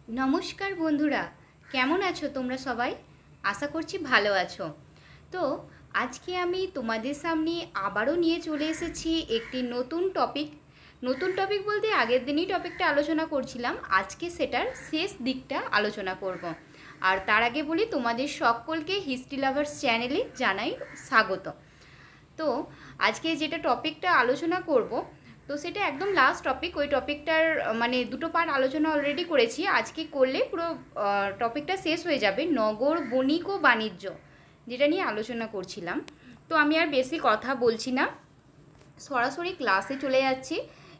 নমস্কার বন্ধুরা, কেমন আছো তোমরা সবাই? আশা করছি ভালো আছো। তো আজকে আমি তোমাদের সামনে আবারও নিয়ে চলে এসেছি একটি নতুন টপিক বলতে আগের দিনই টপিকটা আলোচনা করছিলাম, আজকে সেটার শেষ দিকটা আলোচনা করব। আর তার আগে বলি, তোমাদের সকলকে হিস্ট্রি লাভার্স চ্যানেলে জানাই স্বাগত। তো আজকে যেটা টপিকটা আলোচনা করব, তো সেটা একদম লাস্ট টপিক। ওই টপিকটার মানে দুটো পার্ট আলোচনা অলরেডি করেছি, আজকে করলে পুরো টপিকটা শেষ হয়ে যাবে। নগর বণিক ও বাণিজ্য, যেটা নিয়ে আলোচনা করছিলাম। তো আমি আর বেশি কথা বলছি না, সরাসরি ক্লাসে চলে যাচ্ছি।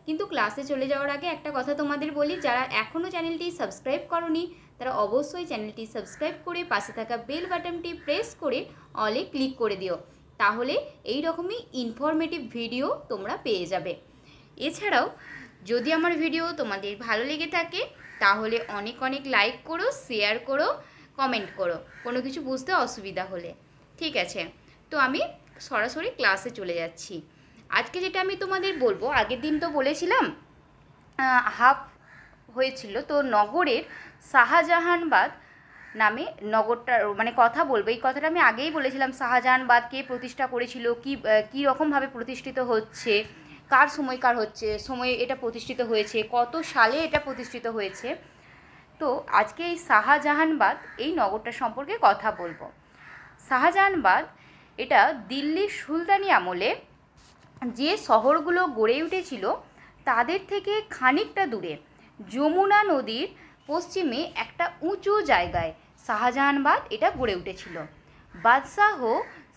কিন্তু ক্লাসে চলে যাওয়ার আগে একটা কথা তোমাদের বলি, যারা এখনও চ্যানেলটি সাবস্ক্রাইব করনি তারা অবশ্যই চ্যানেলটি সাবস্ক্রাইব করে পাশে থাকা বেল বাটনটি প্রেস করে অলে ক্লিক করে দিও, তাহলে এই রকমই ইনফরমেটিভ ভিডিও তোমরা পেয়ে যাবে। এছাড়াও যদি আমার ভিডিও তোমাদের ভালো লেগে থাকে তাহলে অনেক অনেক লাইক করো, শেয়ার করো, কমেন্ট করো কোনো কিছু বুঝতে অসুবিধা হলে। ঠিক আছে, তো আমি সরাসরি ক্লাসে চলে যাচ্ছি। আজকে যেটা আমি তোমাদের বলবো, আগের দিন তো বলেছিলাম হাফ হয়েছিল, তো নগরের শাহজাহানবাদ নামে নগরটার মানে কথা বলবো। এই কথাটা আমি আগেই বলেছিলাম, শাহজাহানবাদ কে প্রতিষ্ঠা করেছিল, কী রকমভাবে প্রতিষ্ঠিত হচ্ছে, কার সময়কার সময়ে এটা প্রতিষ্ঠিত হয়েছে, কত সালে এটা প্রতিষ্ঠিত হয়েছে। তো আজকে এই শাহজাহানবাদ এই নগরটা সম্পর্কে কথা বলবো। শাহজাহানবাদ এটা দিল্লির সুলতানি আমলে যে শহরগুলো গড়ে উঠেছিল তাদের থেকে খানিকটা দূরে যমুনা নদীর পশ্চিমে একটা উঁচু জায়গায় শাহজাহানবাদ এটা গড়ে উঠেছিল। বাদশাহ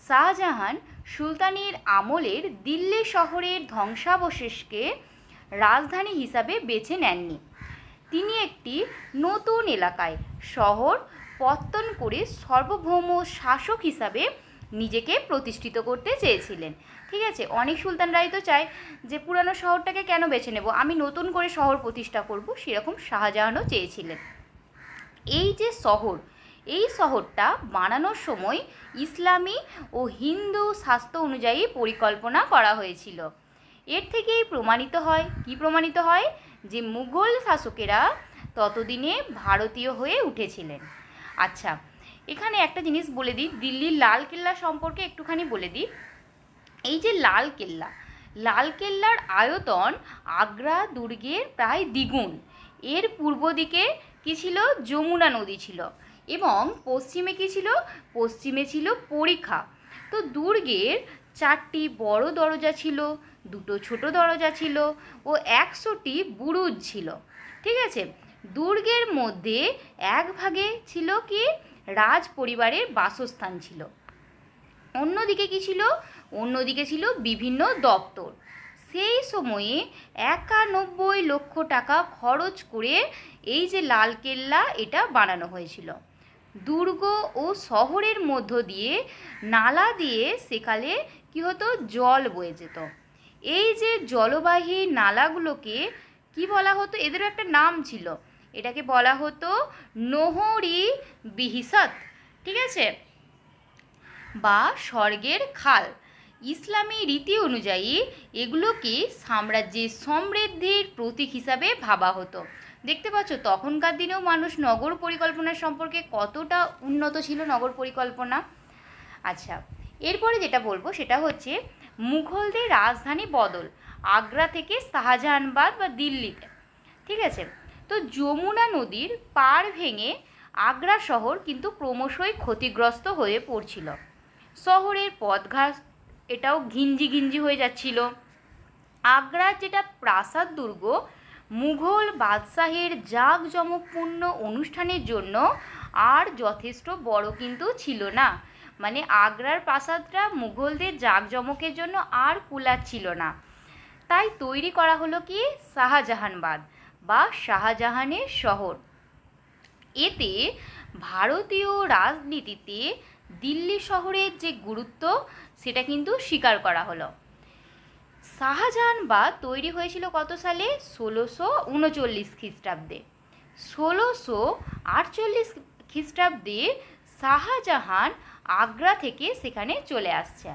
শাহজাহান সুলতানের আমলের দিল্লি শহরের ধ্বংসাবশেষকে রাজধানী হিসাবে বেছে নেননি। তিনি একটি নতুন এলাকায় শহর পত্তন করে সার্বভৌম শাসক হিসাবে নিজেকে প্রতিষ্ঠিত করতে চেয়েছিলেন। ঠিক আছে, অনেক সুলতানরাই তো চায় যে পুরানো শহরটাকে কেন বেছে নেব, আমি নতুন করে শহর প্রতিষ্ঠা করব, সেরকম শাহজাহানও চেয়েছিলেন। এই শহরটা বানানোর সময় ইসলামী ও হিন্দু শাস্ত্র অনুযায়ী পরিকল্পনা করা হয়েছিল। এর থেকেই প্রমাণিত হয় যে মুঘল শাসকেরা ততদিনে ভারতীয় হয়ে উঠেছিলেন। আচ্ছা, এখানে একটা জিনিস বলে দিই, দিল্লির লাল কেল্লা সম্পর্কে একটুখানি বলে দিই। এই যে লাল কেল্লার আয়তন আগ্রা দুর্গের প্রায় দ্বিগুণ। এর পূর্ব দিকে কী ছিল? যমুনা নদী ছিল, এবং পশ্চিমে ছিল পরিখা। তো দুর্গের 4টি বড় দরজা ছিল, 2টো ছোট দরজা ছিল ও 100টি বুরুজ ছিল। ঠিক আছে, দুর্গের মধ্যে এক ভাগে ছিল কি রাজ পরিবারের বাসস্থান ছিল, অন্যদিকে ছিল বিভিন্ন দপ্তর। সেই সময়ে 91 লক্ষ টাকা খরচ করে এই যে লাল কেল্লা এটা বানানো হয়েছিল। দুর্গ ও শহরের মধ্য দিয়ে নালা দিয়ে সেকালে কী হতো? জল বয়ে যেত। এই যে জলবাহী নালাগুলোকে কি বলা হতো? এদেরও একটা নাম ছিল, এটাকে বলা হতো নহরি বিহিসত। ঠিক আছে, বা স্বর্গের খাল। ইসলামী রীতি অনুযায়ী এগুলোকে সাম্রাজ্যের সমৃদ্ধির প্রতীক হিসাবে ভাবা হতো। দেখতে পাচ্ছ তখনকার দিনেও মানুষ নগর পরিকল্পনা সম্পর্কে কতটা উন্নত ছিল নগর পরিকল্পনা। আচ্ছা, এরপরে যেটা বলবো সেটা হচ্ছে মুঘলদের রাজধানী বদল আগ্রা থেকে শাহজাহানবাদ বা দিল্লিতে। ঠিক আছে, তো যমুনা নদীর পাড় ভেঙে আগ্রা শহর কিন্তু ক্রমশই ক্ষতিগ্রস্ত হয়ে পড়ছিল। শহরের পথঘাট এটাও ঘিঞ্জি হয়ে যাচ্ছিল। আগ্রার যেটা প্রাসাদ দুর্গ মুঘল বাদশাহের জাঁকজমকপূর্ণ অনুষ্ঠানের জন্য আর যথেষ্ট বড় কিন্তু ছিল না। মানে আগ্রার প্রাসাদটা মুঘলদের জাঁকজমকের জন্য আর কুলাচ্ছিল না, তাই তৈরি করা হলো কি শাহজাহানবাদ বা শাহজাহানের শহর। এতে ভারতীয় রাজনীতিতে দিল্লি শহরের যে গুরুত্ব সেটা কিন্তু স্বীকার করা হলো। শাহজাহানবাদ তৈরি হয়েছিল কত সালে? 1639 খ্রিস্টাব্দে। 1648 খ্রিস্টাব্দে শাহজাহান আগ্রা থেকে সেখানে চলে আসছে।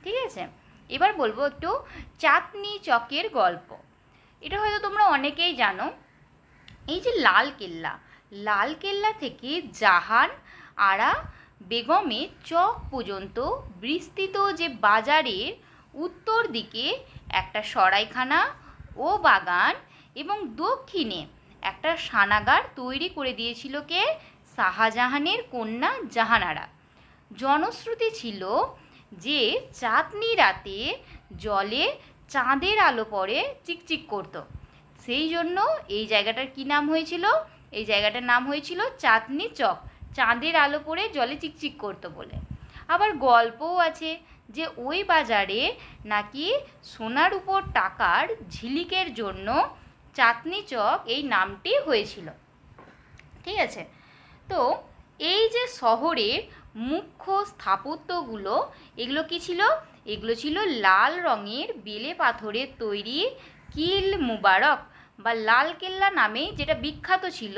ঠিক আছে, এবার বলবো একটু চাঁদনি চকের গল্প। এটা হয়তো তোমরা অনেকেই জানো। এই যে লাল কেল্লা লালকেল্লা থেকে জাহান আরা বেগমের চক পর্যন্ত বিস্তৃত যে বাজারের উত্তর দিকে একটা সরাইখানা ও বাগান এবং দক্ষিণে একটা স্নানাগার তৈরি করে দিয়েছিল কে? শাহজাহানের কন্যা জাহানারা। জনশ্রুতি ছিল যে চাঁদনি রাতে জলে চাঁদের আলো পড়ে চিকচিক করত, সেই জন্য এই জায়গাটার কি নাম হয়েছিল? এই জায়গাটার নাম হয়েছিল চাঁদনি চক, চাঁদের আলো পড়ে জলে চিকচিক করতো বলে। আবার গল্পও আছে যে ওই বাজারে নাকি সোনার উপর টাকার ঝিলিকের জন্য চাঁদনি চক এই নামটি হয়েছিল। ঠিক আছে, তো এই যে শহরের মুখ্য স্থাপত্যগুলো, এগুলো কি ছিল? এগুলো ছিল লাল রঙের বেলে পাথরের তৈরি কিল মুবারক বা লালকেল্লা নামে যেটা বিখ্যাত ছিল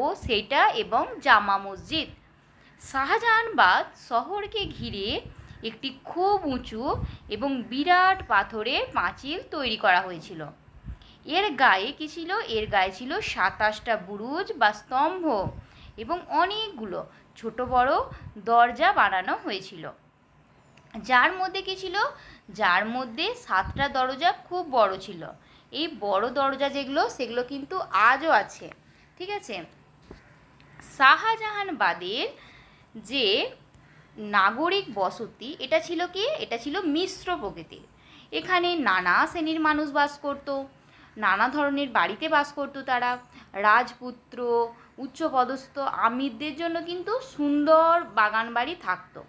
ও সেটা, এবং জামা মসজিদ। শাহজাহানবাদ শহরকে ঘিরে একটি খুব উঁচু এবং বিরাট পাথরের পাঁচিল তৈরি করা হয়েছিল। এর গায়ে কি ছিল? এর গায়ে ছিল 27টা বুরুজ বা স্তম্ভ এবং অনেকগুলো ছোট বড় দরজা বানানো হয়েছিল, যার মধ্যে কি ছিল? যার মধ্যে 7টা দরজা খুব বড় ছিল। এই বড় দরজা যেগুলো, সেগুলো কিন্তু আজও আছে। ঠিক আছে, শাহজাহানবাদের যে নাগরিক বসতি, এটা ছিল কি? এটা ছিল মিশ্র প্রকৃতির। এখানে নানা শ্রেণীর মানুষ বাস করত, নানা ধরনের বাড়িতে বাস করত তারা। রাজপুত্র, উচ্চপদস্থ আমিরদের জন্য কিন্তু সুন্দর বাগান বাড়ি থাকতো।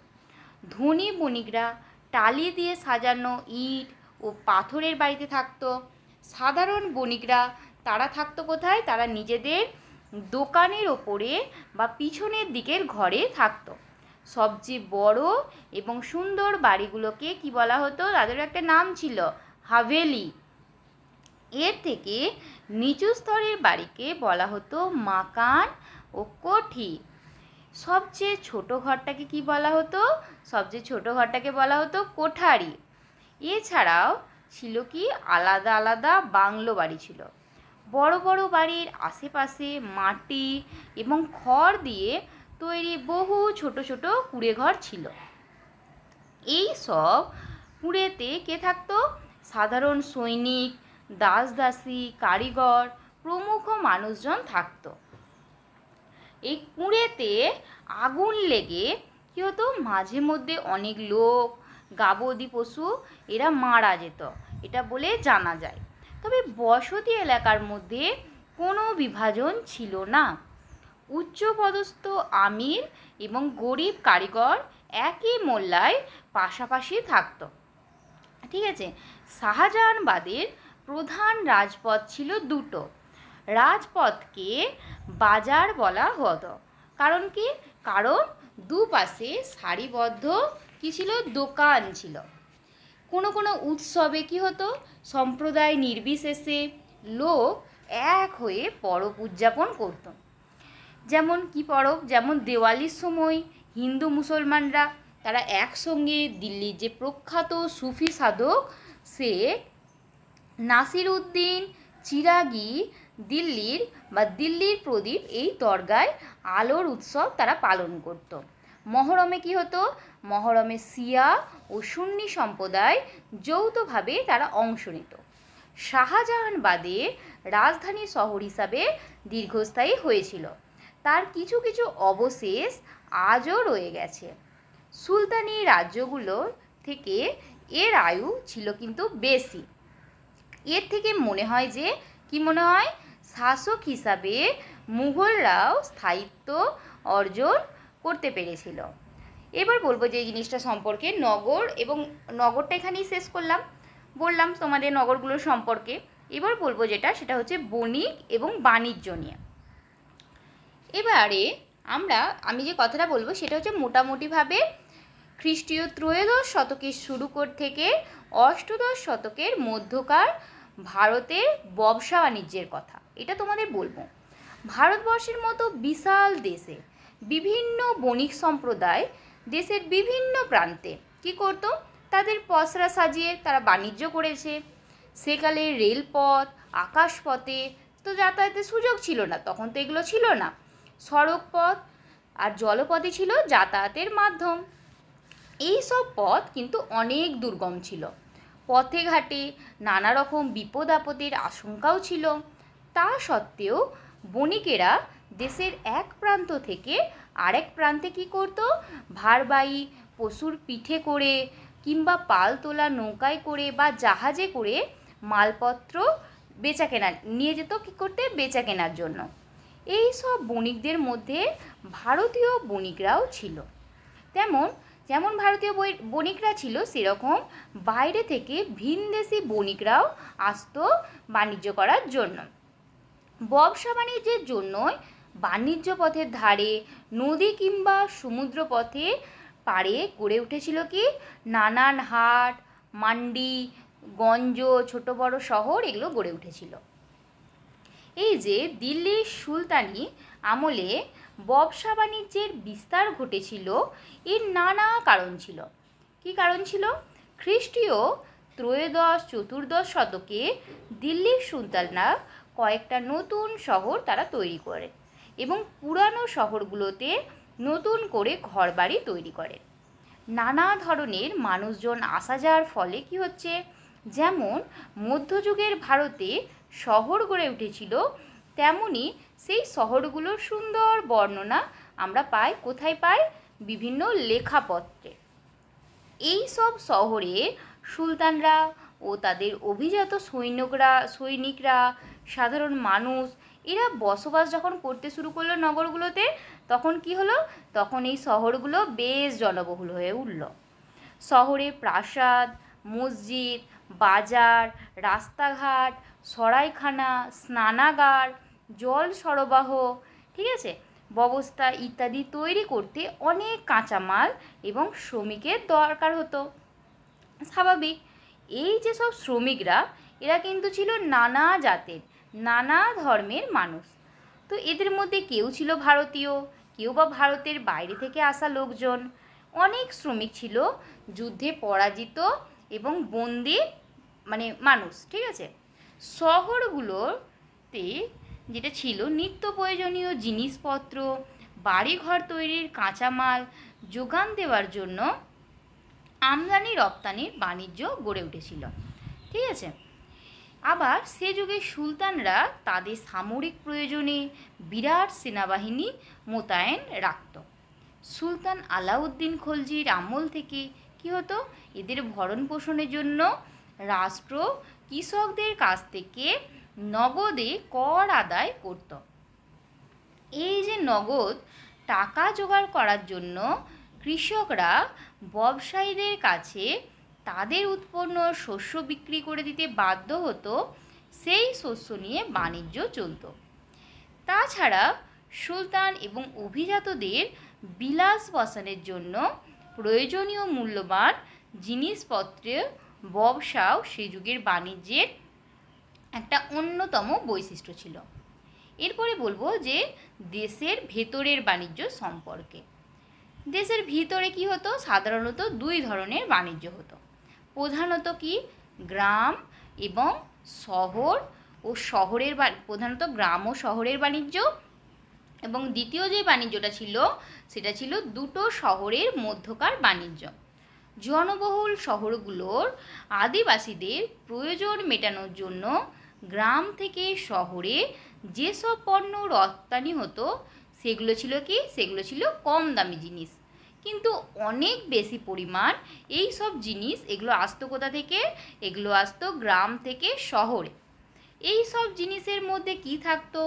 ধনী বণিকরা টালি দিয়ে সাজানো ইট ও পাথরের বাড়িতে থাকতো। সাধারণ বণিকরা তারা থাকতো কোথায়? তারা নিজেদের দোকানের ওপরে বা পিছনের দিকের ঘরে থাকতো। সবচেয়ে বড় এবং সুন্দর বাড়িগুলোকে কি বলা হতো? তাদের একটা নাম ছিল হাভেলি। এর থেকে নিচু স্তরের বাড়িকে বলা হতো মাকান ও কোঠি। সবচেয়ে ছোট ঘরটাকে কি বলা হতো? সবচেয়ে ছোট ঘরটাকে বলা হতো কোঠারি। এছাড়াও ছিল কি? আলাদা আলাদা বাংলো বাড়ি ছিল। বড় বড় বাড়ির আশেপাশে মাটি এবং খড় দিয়ে তৈরি বহু ছোট ছোট কুঁড়ে ঘর ছিল। এই সব কুঁড়েতে কে থাকতো? সাধারণ সৈনিক, দাসদাসী, কারিগর প্রমুখ মানুষজন থাকতো। এই কুঁড়েতে আগুন লেগে কী হতো? মাঝে মধ্যে অনেক লোক, গাবদি পশু এরা মারা যেত, এটা বলে জানা যায়। তবে বসতি এলাকার মধ্যে কোনো বিভাজন ছিল না। উচ্চপদস্থ আমির এবং গরিব কারিগর একই মোল্লায় পাশাপাশি থাকত। ঠিক আছে, শাহজাহানবাদের প্রধান রাজপথ ছিল দুটো। রাজপথকে বাজার বলা হতো। কারণ কি? কারণ দুপাশে সারিবদ্ধ কি ছিল? দোকান ছিল। কোনো কোনো উৎসবে কি হতো? সম্প্রদায় নির্বিশেষে লোক এক হয়ে পরব উদযাপন করত। যেমন কি পরব? যেমন দেওয়ালির সময় হিন্দু মুসলমানরা তারা একসঙ্গে দিল্লির যে প্রখ্যাত সুফি সাধক শেখ নাসিরউদ্দিন চিরাগি দিল্লির প্রদীপ এই দরগায় আলোর উৎসব তারা পালন করত। মহরমে কি হতো? মহরমে শিয়া ও সুন্নি সম্প্রদায় যৌথভাবে তারা অংশ নিত। শাহজাহানবাদের রাজধানী শহর হিসাবে দীর্ঘস্থায়ী হয়েছিল। তার কিছু কিছু অবশেষ আজও রয়ে গেছে। সুলতানি রাজ্যগুলো থেকে এর আয়ু ছিল কিন্তু বেশি। এর থেকে মনে হয় যে, কি মনে হয়? শাসক হিসাবে মুঘলরাও স্থায়িত্ব অর্জন করতে পেরেছিল। এবার বলবো যে এই জিনিসটা সম্পর্কে নগর, এবং নগরটা এখানেই শেষ করলাম, বললাম তোমাদের নগরগুলোর সম্পর্কে। এবার বলবো যেটা, সেটা হচ্ছে বণিক এবং বাণিজ্য নিয়ে। এবারে আমি যে কথাটা বলবো সেটা হচ্ছে মোটামুটিভাবে খ্রিস্টীয় ত্রয়োদশ শতকের শুরু থেকে অষ্টাদশ শতকের মধ্যকার ভারতের ব্যবসা বাণিজ্যের কথা। এটা তোমাদের বলবো। ভারতবর্ষের মতো বিশাল দেশে বিভিন্ন বণিক সম্প্রদায় দেশের বিভিন্ন প্রান্তে কি করতো? তাদের পসরা সাজিয়ে তারা বাণিজ্য করেছে। সেকালে রেলপথ, আকাশপথে তো যাতায়াতের সুযোগ ছিল না, তখন তো এগুলো ছিল না। সড়ক পথ, আর জলপথে ছিল যাতায়াতের মাধ্যম। এই সব পথ কিন্তু অনেক দুর্গম ছিল। পথে ঘাটে নানা রকম বিপদ আপদের আশঙ্কাও ছিল। তা সত্ত্বেও বণিকেরা দেশের এক প্রান্ত থেকে আরেক প্রান্তে কী করত, ভারবাহী পশুর পিঠে করে কিংবা পাল তোলা নৌকায় করে বা জাহাজে করে মালপত্র বেচা কেনা নিয়ে যেত, কী করতে, বেচা কেনার জন্য। এই সব বণিকদের মধ্যে ভারতীয় বণিকরাও ছিল। যেমন ভারতীয় বণিকরা ছিল, সেরকম বাইরে থেকে ভিনদেশি বণিকরাও আসতো বাণিজ্য করার জন্য। ব্যবসা বাণিজ্যের জন্যই বাণিজ্য পথের ধারে, নদী কিংবা সমুদ্র পথে পাড়ে গড়ে উঠেছিল কি, নানান হাট, মান্ডি, গঞ্জ, ছোট বড় শহর এগুলো গড়ে উঠেছিল। এই যে দিল্লির সুলতানি আমলে ব্যবসা বাণিজ্যের বিস্তার ঘটেছিল, এর নানা কারণ ছিল। কি কারণ ছিল? খ্রিস্টীয় ত্রয়োদশ চতুর্দশ শতকে দিল্লির সুলতানরা কয়েকটা নতুন শহর তারা তৈরি করে এবং পুরানো শহরগুলোতে নতুন করে ঘরবাড়ি তৈরি করে। নানা ধরনের মানুষজন আসা যাওয়ার ফলে কি হচ্ছে, যেমন মধ্যযুগের ভারতে শহর গড়ে উঠেছিল, তেমনি সেই শহরগুলোর সুন্দর বর্ণনা আমরা পাই কোথায় পাই? বিভিন্ন লেখাপত্রে। এই সব শহরে সুলতানরা ও তাদের অভিজাত সৈনিকরা, সাধারণ মানুষ, এরা বসবাস যখন করতে শুরু করলো নগরগুলোতে, তখন কি হলো, তখন এই শহরগুলো বেশ জনবহুল হয়ে উঠল। শহরে প্রাসাদ, মসজিদ, বাজার, রাস্তাঘাট, সরাইখানা, স্নানাগার, জল সরবরাহ, ঠিক আছে, ব্যবস্থা ইত্যাদি তৈরি করতে অনেক কাঁচামাল এবং শ্রমিকের দরকার হতো। স্বাভাবিক, এই যে সব শ্রমিকরা, এরা কিন্তু ছিল নানা জাতের, নানা ধর্মের মানুষ। তো এদের মধ্যে কেউ ছিল ভারতীয়, কেউ বা ভারতের বাইরে থেকে আসা লোকজন। অনেক শ্রমিক ছিল যুদ্ধে পরাজিত এবং বন্দি মানুষ, ঠিক আছে। শহরগুলোতে যেটা ছিল নিত্য প্রয়োজনীয় জিনিসপত্র, বাড়িঘর তৈরির কাঁচামাল যোগান দেওয়ার জন্য আমদানি রপ্তানির বাণিজ্য গড়ে উঠেছিল, ঠিক আছে। আবার সে যুগে সুলতানরা তাদের সামরিক প্রয়োজনে বিরাট সেনাবাহিনী মোতায়েন রাখত। সুলতান আলাউদ্দিন খলজির আমল থেকে কি হতো, এদের ভরণ পোষণের জন্য রাষ্ট্র কৃষকদের কাছ থেকে নগদে কর আদায় করত। এই যে নগদ টাকা জোগাড় করার জন্য কৃষকরা ব্যবসায়ীদের কাছে তাদের উৎপন্ন শস্য বিক্রি করে দিতে বাধ্য হতো, সেই শস্য নিয়ে বাণিজ্য চলত। তাছাড়া সুলতান এবং অভিজাতদের বিলাস বসানোর জন্য প্রয়োজনীয় মূল্যবান জিনিসপত্রের ব্যবসাও সে যুগের বাণিজ্যের একটা অন্যতম বৈশিষ্ট্য ছিল। এরপরে বলবো যে দেশের ভেতরের বাণিজ্য সম্পর্কে। দেশের ভিতরে কি হতো, সাধারণত দুই ধরনের বাণিজ্য হতো। প্রধানত কি, গ্রাম এবং শহর ও শহরের, প্রধানত গ্রাম ও শহরের বাণিজ্য, এবং দ্বিতীয় যে বাণিজ্যটা ছিল সেটা ছিল দুটো শহরের মধ্যকার বাণিজ্য। জনবহুল শহরগুলোর আদিবাসীদের প্রয়োজন মেটানোর জন্য গ্রাম থেকে শহরে যেসব পণ্য রপ্তানি হতো সেগুলো ছিল কি, সেগুলো ছিল কম দামি জিনিস, কিন্তু অনেক বেশি পরিমাণ এই সব জিনিস এগুলো আসতো কোথা থেকে, এগুলো আসতো গ্রাম থেকে শহরে। এই সব জিনিসের মধ্যে কি থাকতো,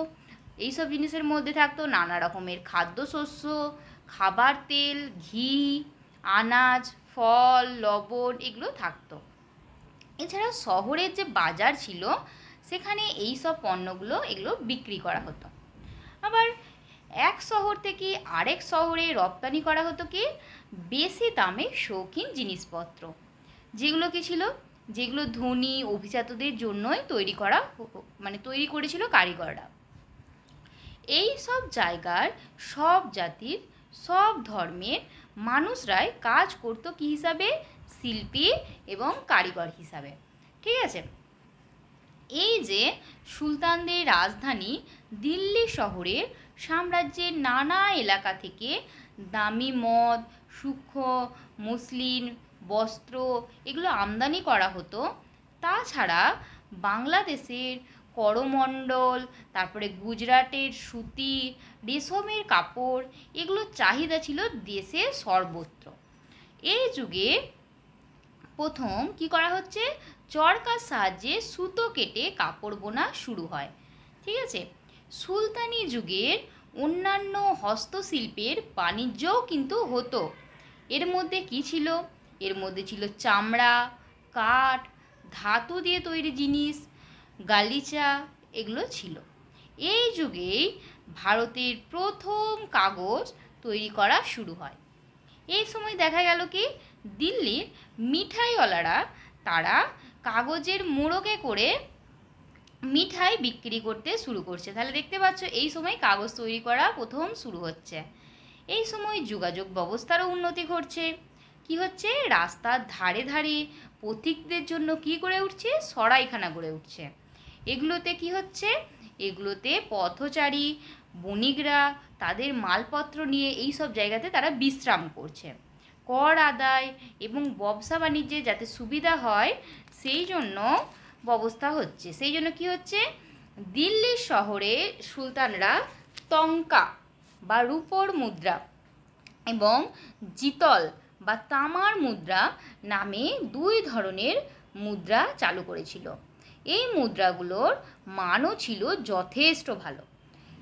এই সব জিনিসের মধ্যে থাকতো নানা রকমের খাদ্যশস্য, খাবার তেল, ঘি, আনাজ, ফল, লবণ এগুলো থাকতো। এছাড়া শহরের যে বাজার ছিল সেখানে এই সব পণ্যগুলো এগুলো বিক্রি করা হতো। আবার এক শহর থেকে আরেক শহরে রপ্তানি করা হতো কি, বেশি দামে শৌখিন জিনিসপত্র, যেগুলো কি ছিল, যেগুলো ধনী অভিজাতদের জন্যই তৈরি করেছিল কারিগররা। এই সব জায়গার সব জাতির সব ধর্মের মানুষরাই কাজ করতো কি হিসাবে, শিল্পী এবং কারিগর হিসাবে, ঠিক আছে। এই যে সুলতানদের রাজধানী দিল্লি শহরের সাম্রাজ্যের নানা এলাকা থেকে দামি মদ, সূক্ষ্ম মসলিন, বস্ত্র এগুলো আমদানি করা হতো। তাছাড়া বাংলাদেশের করমণ্ডল, তারপরে গুজরাটের সুতি, রেশমের কাপড় এগুলোর চাহিদা ছিল দেশে সর্বত্র। এই যুগে প্রথম কি করা হচ্ছে, চরকার সাহায্যে সুতো কেটে কাপড় বোনা শুরু হয়। ঠিক আছে, সুলতানি যুগের অন্যান্য হস্তশিল্পের বাণিজ্যও কিন্তু হতো। এর মধ্যে কি ছিল, এর মধ্যে ছিল চামড়া, কাঠ, ধাতু দিয়ে তৈরি জিনিস, গালিচা এগুলো ছিল। এই যুগেই ভারতের প্রথম কাগজ তৈরি করা শুরু হয়। এই সময় দেখা গেল কি দিল্লির মিঠাইওয়ালারা তারা কাগজের মোড়কে করে মিঠাই বিক্রি করতে শুরু করছে। তাহলে দেখতে পাচ্ছ এই সময় কাগজ তৈরি করা প্রথম শুরু হচ্ছে। এই সময় যোগাযোগ ব্যবস্থারও উন্নতি ঘটছে। কি হচ্ছে, রাস্তার ধারে ধারে পথিকদের জন্য কি গড়ে উঠছে, সরাইখানা গড়ে উঠছে। এগুলোতে কি হচ্ছে, এগুলোতে পথচারী বণিকরা তাদের মালপত্র নিয়ে এই সব জায়গাতে তারা বিশ্রাম করছে। কর আদায় এবং ব্যবসা বাণিজ্যে যাতে সুবিধা হয় সেই জন্য ব্যবস্থা হচ্ছে। সেই জন্য কি হচ্ছে, দিল্লি শহরে সুলতানরা টঙ্কা বা রূপোর মুদ্রা এবং জিতল বা তামার মুদ্রা নামে দুই ধরনের মুদ্রা চালু করেছিল। এই মুদ্রাগুলোর মানও ছিল যথেষ্ট ভালো।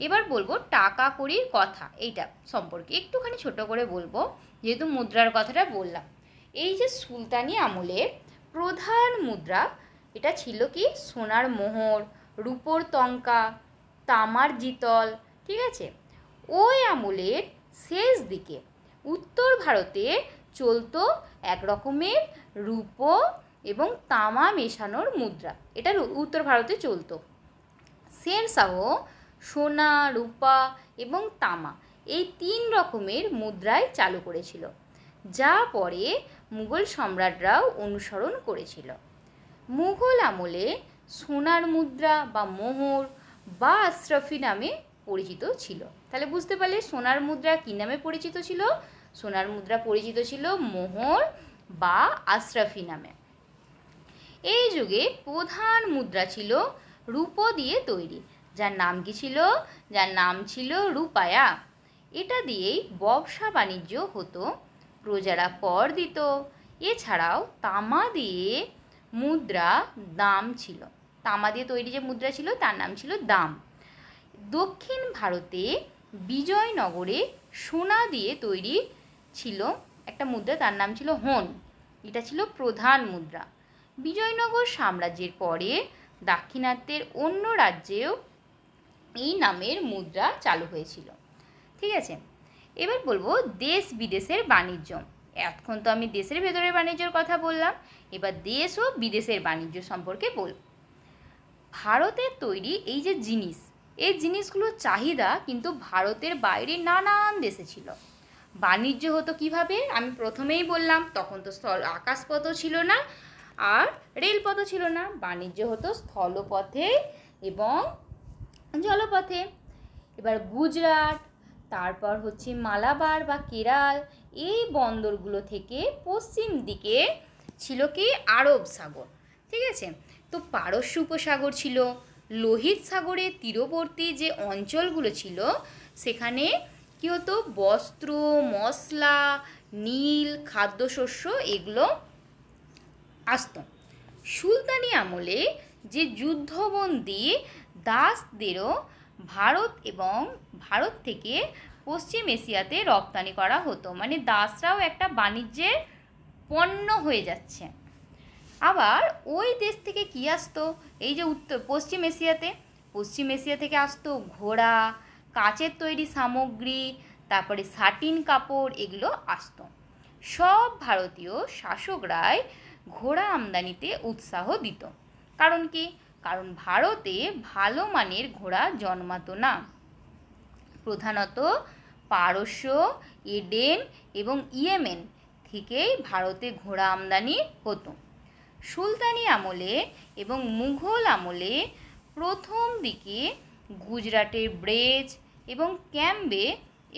এবার বলবো টাকা কড়ির কথা, এইটা সম্পর্কে একটুখানি ছোট করে বলবো, যেহেতু মুদ্রার কথাটা বললাম। এই যে সুলতানি আমলের প্রধান মুদ্রা, এটা ছিল কি সোনার মোহর, রূপোর টঙ্কা, তামার জিতল। ঠিক আছে, ওই আমলের শেষ দিকে উত্তর ভারতে চলতো এক রকমের রূপো এবং তামা মেশানোর মুদ্রা, এটা উত্তর ভারতে চলতো। শেরশাহ সোনা, রূপা এবং তামা এই 3 রকমের মুদ্রায় চালু করেছিল, যা পরে মুঘল সম্রাটরাও অনুসরণ করেছিল। মুঘল আমলে সোনার মুদ্রা বা মোহর বা আশরাফি নামে পরিচিত ছিল। তাহলে বুঝতে পারলে সোনার মুদ্রা কী নামে পরিচিত ছিল, সোনার মুদ্রা পরিচিত ছিল মোহর বা আশরাফি নামে। এই যুগে প্রধান মুদ্রা ছিল রূপো দিয়ে তৈরি, যার নাম কি ছিল, যার নাম ছিল রূপায়া। এটা দিয়েই ব্যবসা বাণিজ্য হতো, প্রজারা কর দিত। এছাড়াও তামা দিয়ে মুদ্রা দাম ছিল, তামা দিয়ে তৈরি যে মুদ্রা ছিল তার নাম ছিল দাম। দক্ষিণ ভারতে বিজয়নগরে সোনা দিয়ে তৈরি ছিল একটা মুদ্রা, তার নাম ছিল হন। এটা ছিল প্রধান মুদ্রা। বিজয়নগর সাম্রাজ্যের পরে দাক্ষিণাত্যের অন্য রাজ্যেও এই নামের মুদ্রা চালু হয়েছিল। ঠিক আছে, এবার বলবো দেশ বিদেশের বাণিজ্য। এতক্ষণ তো আমি দেশের ভেতরের বাণিজ্যের কথা বললাম, এবার দেশ ও বিদেশের বাণিজ্য সম্পর্কে বলব। ভারতের তৈরি এই যে জিনিস, এই জিনিসগুলোর চাহিদা কিন্তু ভারতের বাইরে নানান দেশে ছিল। বাণিজ্য হতো কিভাবে, আমি প্রথমেই বললাম, তখন তো আকাশপথও ছিল না আর রেলপথও ছিল না, বাণিজ্য হতো স্থলপথে এবং জলপথে। এবার গুজরাট, তারপর হচ্ছে মালাবার বা কেরাল, এই বন্দরগুলো থেকে পশ্চিম দিকে ছিল কি আরব সাগর। ঠিক আছে, তো পারস্য উপসাগর ছিল, লোহিত সাগরের তীরবর্তী যে অঞ্চলগুলো ছিল সেখানে কি হতো, বস্ত্র, মশলা, নীল, খাদ্যশস্য এগুলো আসতো। সুলতানি আমলে যে যুদ্ধবন্দী দাসদেরও ভারত এবং ভারত থেকে পশ্চিম এশিয়াতে রপ্তানি করা হতো, মানে দাসরাও একটা বাণিজ্যের পণ্য হয়ে যাচ্ছে। আবার ওই দেশ থেকে কি আসতো, এই যে পশ্চিম এশিয়া থেকে আসতো ঘোড়া, কাচের তৈরি সামগ্রী, তারপরে সাটিন কাপড় এগুলো আসতো। সব ভারতীয় শাসকরাই ঘোড়া আমদানিতে উৎসাহ দিত। কারণ কি, কারণ ভারতে ভালো মানের ঘোড়া জন্মাতো না। প্রধানত পারস্য, এডেন এবং ইয়েমেন থেকেই ভারতে ঘোড়া আমদানি হতো। সুলতানি আমলে এবং মুঘল আমলে প্রথম দিকে গুজরাটের ব্রেজ এবং ক্যাম্বে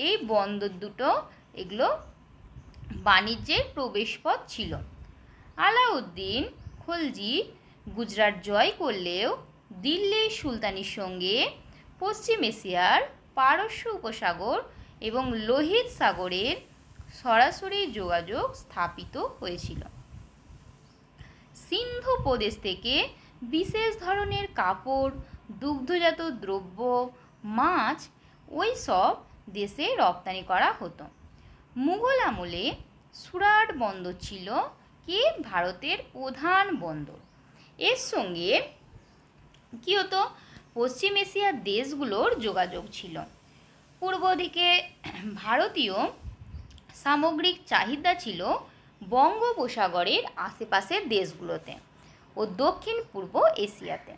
এই বন্দর দুটো এগুলো বাণিজ্যের প্রবেশপথ ছিল। আলাউদ্দিন খলজি গুজরাট জয় করলেও দিল্লির সুলতানির সঙ্গে পশ্চিম এশিয়ার পারস্য উপসাগর এবং লোহিত সাগরের সরাসরি যোগাযোগ স্থাপিত হয়েছিল। সিন্ধু প্রদেশ থেকে বিশেষ ধরনের কাপড়, দুগ্ধজাত দ্রব্য, মাছ ওই সব দেশে রপ্তানি করা হতো। মুঘল আমলে সুরাট বন্দর ছিল কি ভারতের প্রধান বন্দর। এর সঙ্গে কী হতো, পশ্চিম এশিয়ার দেশগুলোর যোগাযোগ ছিল। পূর্ব দিকে ভারতীয় সামগ্রিক চাহিদা ছিল বঙ্গোপসাগরের আশেপাশের দেশগুলোতে ও দক্ষিণ পূর্ব এশিয়াতে।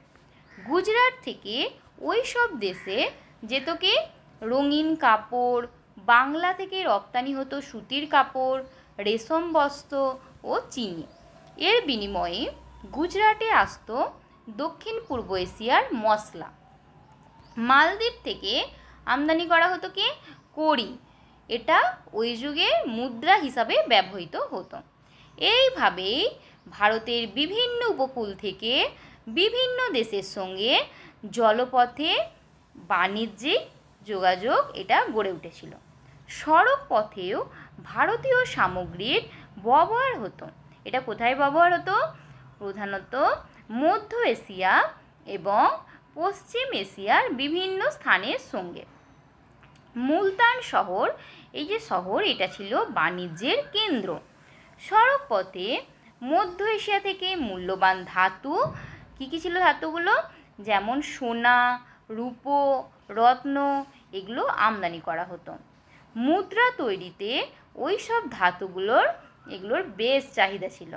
গুজরাট থেকে ওই সব দেশে যেত কি রঙিন কাপড়, বাংলা থেকে রপ্তানি হতো সুতির কাপড়, রেশম বস্ত্র ও চিনি। এর বিনিময়ে গুজরাটে আসতো দক্ষিণ পূর্ব এশিয়ার মশলা। মালদ্বীপ থেকে আমদানি করা হতো কি কড়ি, এটা ওই যুগে মুদ্রা হিসাবে ব্যবহৃত হতো। এইভাবেই ভারতের বিভিন্ন উপকূল থেকে বিভিন্ন দেশের সঙ্গে জলপথে বাণিজ্যিক যোগাযোগ এটা গড়ে উঠেছিল। সড়ক পথেও ভারতীয় সামগ্রীর ব্যবহার হতো। এটা কোথায় ব্যবহার হতো? প্রধানত মধ্য এশিয়া এবং পশ্চিম এশিয়ার বিভিন্ন স্থানের সঙ্গে। মুলতান শহর, এই যে শহর, এটা ছিল বাণিজ্যের কেন্দ্র। সড়ক পথে মধ্য এশিয়া থেকে মূল্যবান ধাতু, কী ছিল ধাতুগুলো, যেমন সোনা, রূপো, রত্ন, এগুলো আমদানি করা হতো। মুদ্রা তৈরিতে ওই সব এগুলোর বেশ চাহিদা ছিল।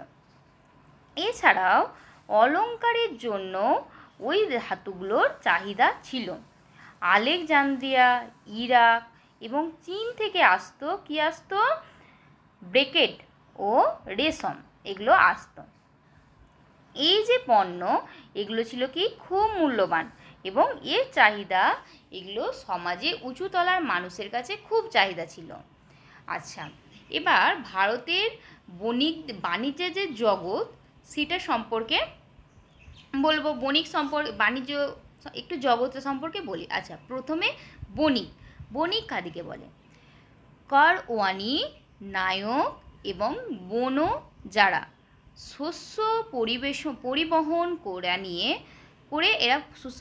এছাড়াও অলংকারের জন্য ওই ধাতুগুলোর চাহিদা ছিল। আলেকজান্দ্রিয়া, ইরাক এবং চীন থেকে আসতো ব্রেকেট ও রেশম, এগুলো আসতো। এই যে পণ্য, এগুলো ছিল কি খুব মূল্যবান এবং এর চাহিদা, এগুলো সমাজে উঁচু তলার মানুষের কাছে খুব চাহিদা ছিল। আচ্ছা, এবার ভারতের বাণিজ্যের যে জগৎ, সেটা সম্পর্কে বলবো। বাণিজ্য একটু জগৎ সম্পর্কে বলি। আচ্ছা, প্রথমে বণিক কাদিকে বলে? কারওয়ানি, নায়ক এবং বনো, যারা শস্য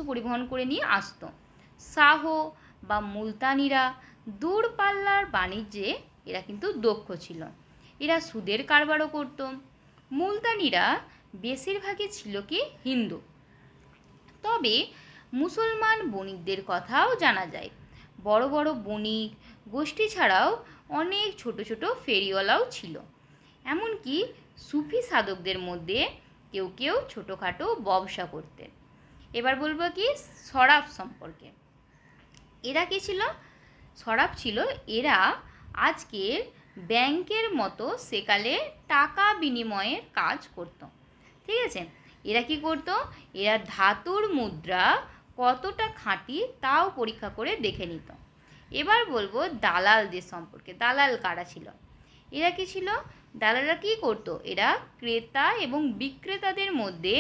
পরিবহন করে নিয়ে আসতো। শাহ বা মুলতানিরা দূরপাল্লার বাণিজ্যে এরা কিন্তু দক্ষ ছিল। এরা সুদের কারবারও করত। মুলতানিরা বেশিরভাগই ছিল কি হিন্দু, তবে মুসলমান বণিকদের কথাও জানা যায়। বড় বড় বণিক গোষ্ঠী ছাড়াও অনেক ছোট ছোট ফেরিওয়ালাও ছিল। এমনকি সুফি সাধকদের মধ্যে কেউ কেউ ছোটোখাটো ব্যবসা করতেন। এবার বলবো কি সরাফ সম্পর্কে। এরা কি ছিল? সরাফ ছিল, এরা আজকের ব্যাংকের মতো সেকালে টাকা বিনিময়ের কাজ করত। ঠিক আছে, এরা কি করত? এরা ধাতুর মুদ্রা কতটা খাঁটি তাও পরীক্ষা করে দেখে নিত। এবার বলবো দালালদের সম্পর্কে। দালাল কারা ছিল? এরা কি ছিল? দালালরা কি করত? এরা ক্রেতা এবং বিক্রেতাদের মধ্যে